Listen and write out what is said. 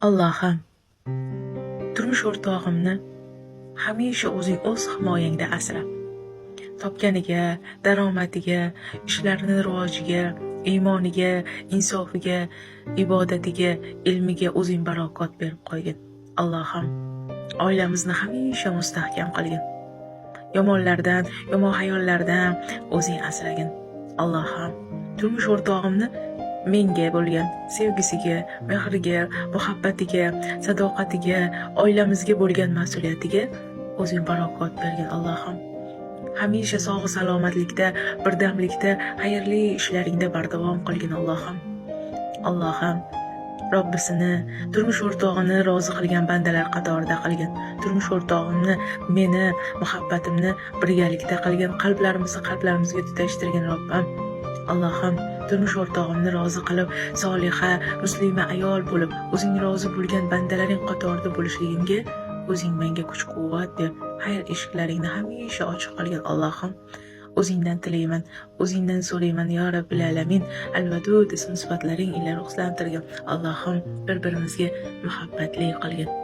Allohim, turmush o'rtog'imni hamisha o'zing o'z himoyangda asra. Topganiga, daromadiga, ishlarini rivojiga, iymoniga, insofiga, ibodatiga, ilmiga o'zing barakot berib qo'ygin. Allohim, oilamizni hamisha mustahkam qilgin. Yomonlardan, yomon hayollardan o'zing asragin. Allohim, turmush o'rtog'imni menga bo'lgan sevgisiga, mehriga, muhabbatiga, sadoqatiga, oilamizga bo'lgan mas'uliyatiga o'zing barakot bergin. Allohim, hamisha sog' salomatlikda, birdamlikda, xayrli ishlaringda bardavom qilgin. Allohim, Robbisini, turmush o'rtog'ini rozi qilgan bandalar qatorida qilgin. Turmush o'rtog'imni, meni, muhabbatimni birgalikda qilgin. Qalblarimizga tutashtirgin Robbim. Allohim, turmush o'rtog'imni rozi qilib, soliha, muslima ayol bo'lib, o'zing rozi bo'lgan bandalaring qatorida bo'lishligimga o'zing menga kuch-quvvat ber. Xayr eshiklaringni hamisha ochiq qilgin. Allohim, o'zingdan tilayman, o'zingdan so'rayman ya Robbil alamin. Al-Wadud ism sifatlaring ila ruxslantirgin. Allohim, bir-birimizga muhabbatli qilgin.